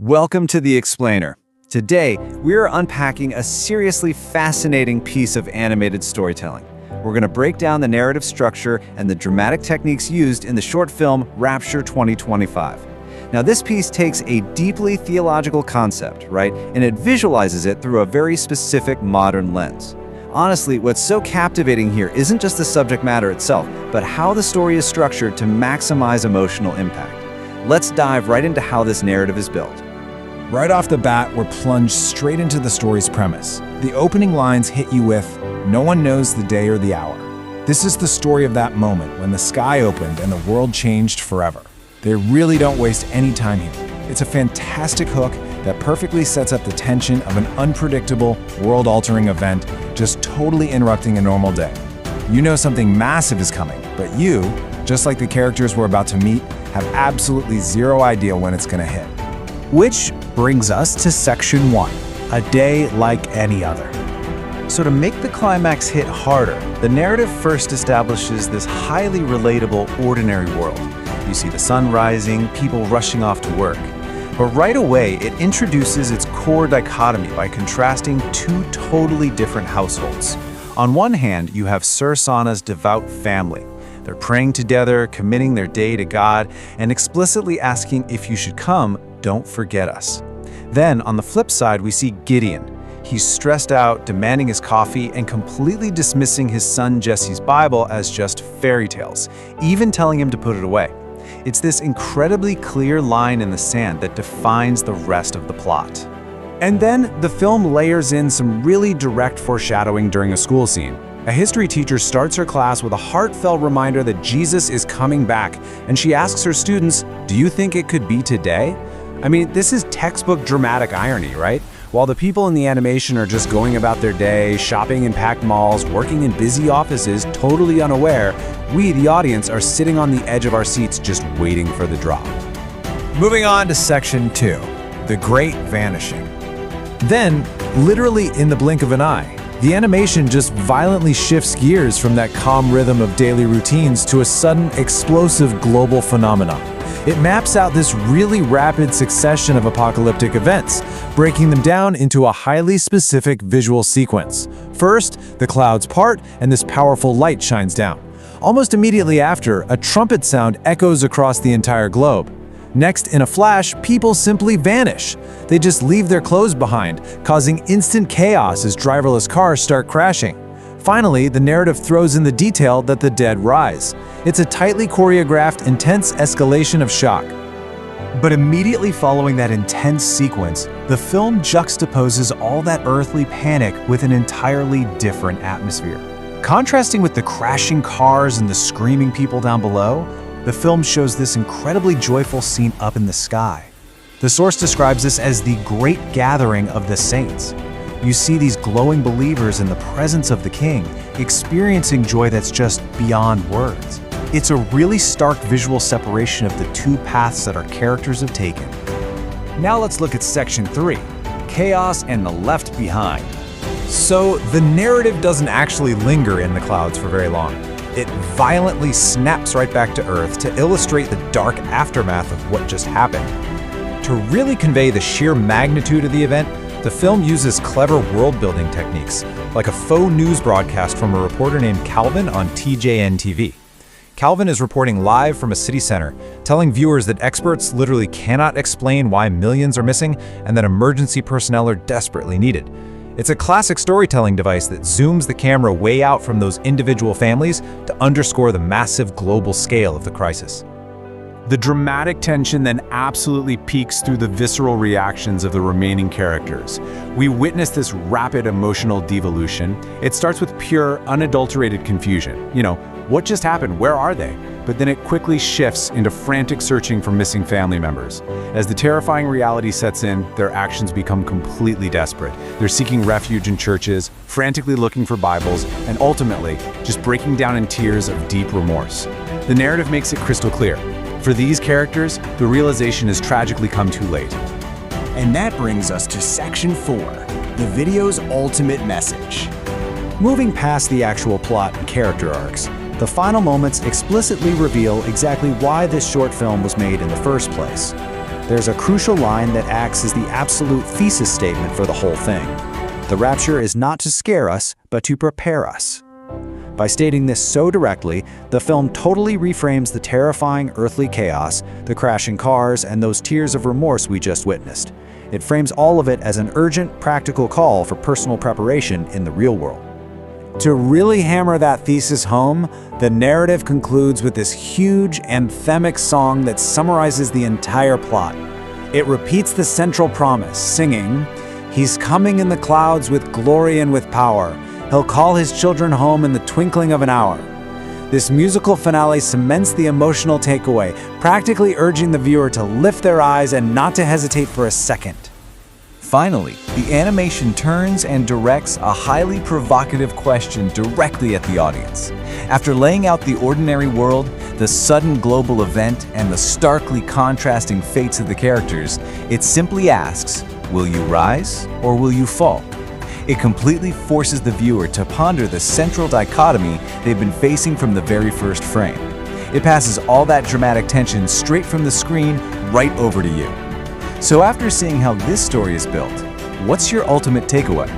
Welcome to The Explainer. Today, we're unpacking a seriously fascinating piece of animated storytelling. We're going to break down the narrative structure and the dramatic techniques used in the short film Rapture 2025. Now, this piece takes a deeply theological concept, right, and it visualizes it through a very specific modern lens. Honestly, what's so captivating here isn't just the subject matter itself, but how the story is structured to maximize emotional impact. Let's dive right into how this narrative is built. Right off the bat, we're plunged straight into the story's premise. The opening lines hit you with, "No one knows the day or the hour." This is the story of that moment when the sky opened and the world changed forever. They really don't waste any time here. It's a fantastic hook that perfectly sets up the tension of an unpredictable, world-altering event just totally interrupting a normal day. You know something massive is coming, but you, just like the characters we're about to meet, have absolutely zero idea when it's going to hit. Which brings us to Section 1, a day like any other. So to make the climax hit harder, the narrative first establishes this highly relatable, ordinary world. You see the sun rising, people rushing off to work. But right away, it introduces its core dichotomy by contrasting two totally different households. On one hand, you have Sir Sana's devout family. They're praying together, committing their day to God, and explicitly asking, "If you should come, don't forget us." Then, on the flip side, we see Gideon. He's stressed out, demanding his coffee, and completely dismissing his son Jesse's Bible as just fairy tales, even telling him to put it away. It's this incredibly clear line in the sand that defines the rest of the plot. And then, the film layers in some really direct foreshadowing during a school scene. A history teacher starts her class with a heartfelt reminder that Jesus is coming back, and she asks her students, "Do you think it could be today?" I mean, this is textbook dramatic irony, right? While the people in the animation are just going about their day, shopping in packed malls, working in busy offices, totally unaware, we, the audience, are sitting on the edge of our seats just waiting for the drop. Moving on to Section 2, the Great Vanishing. Then, literally in the blink of an eye, the animation just violently shifts gears from that calm rhythm of daily routines to a sudden, explosive global phenomenon. It maps out this really rapid succession of apocalyptic events, breaking them down into a highly specific visual sequence. First, the clouds part and this powerful light shines down. Almost immediately after, a trumpet sound echoes across the entire globe. Next, in a flash, people simply vanish. They just leave their clothes behind, causing instant chaos as driverless cars start crashing. Finally, the narrative throws in the detail that the dead rise. It's a tightly choreographed, intense escalation of shock. But immediately following that intense sequence, the film juxtaposes all that earthly panic with an entirely different atmosphere. Contrasting with the crashing cars and the screaming people down below, the film shows this incredibly joyful scene up in the sky. The source describes this as the great gathering of the saints. You see these glowing believers in the presence of the King, experiencing joy that's just beyond words. It's a really stark visual separation of the two paths that our characters have taken. Now let's look at Section 3, Chaos and the Left Behind. So the narrative doesn't actually linger in the clouds for very long. It violently snaps right back to Earth to illustrate the dark aftermath of what just happened. To really convey the sheer magnitude of the event, the film uses clever world-building techniques, like a faux news broadcast from a reporter named Calvin on TJN TV. Calvin is reporting live from a city center, telling viewers that experts literally cannot explain why millions are missing and that emergency personnel are desperately needed. It's a classic storytelling device that zooms the camera way out from those individual families to underscore the massive global scale of the crisis. The dramatic tension then absolutely peaks through the visceral reactions of the remaining characters. We witness this rapid emotional devolution. It starts with pure, unadulterated confusion. What just happened? Where are they? But then it quickly shifts into frantic searching for missing family members. As the terrifying reality sets in, their actions become completely desperate. They're seeking refuge in churches, frantically looking for Bibles, and ultimately, just breaking down in tears of deep remorse. The narrative makes it crystal clear. For these characters, the realization has tragically come too late. And that brings us to Section 4, the video's ultimate message. Moving past the actual plot and character arcs, the final moments explicitly reveal exactly why this short film was made in the first place. there's a crucial line that acts as the absolute thesis statement for the whole thing. The rapture is not to scare us, but to prepare us. By stating this so directly, the film totally reframes the terrifying earthly chaos, the crashing cars, and those tears of remorse we just witnessed. It frames all of it as an urgent, practical call for personal preparation in the real world. To really hammer that thesis home, the narrative concludes with this huge, anthemic song that summarizes the entire plot. It repeats the central promise, singing, "He's coming in the clouds with glory and with power. He'll call his children home in the twinkling of an hour." This musical finale cements the emotional takeaway, practically urging the viewer to lift their eyes and not to hesitate for a second. Finally, the animation turns and directs a highly provocative question directly at the audience. After laying out the ordinary world, the sudden global event, and the starkly contrasting fates of the characters, it simply asks, will you rise or will you fall? It completely forces the viewer to ponder the central dichotomy they've been facing from the very first frame. It passes all that dramatic tension straight from the screen right over to you. So after seeing how this story is built, what's your ultimate takeaway?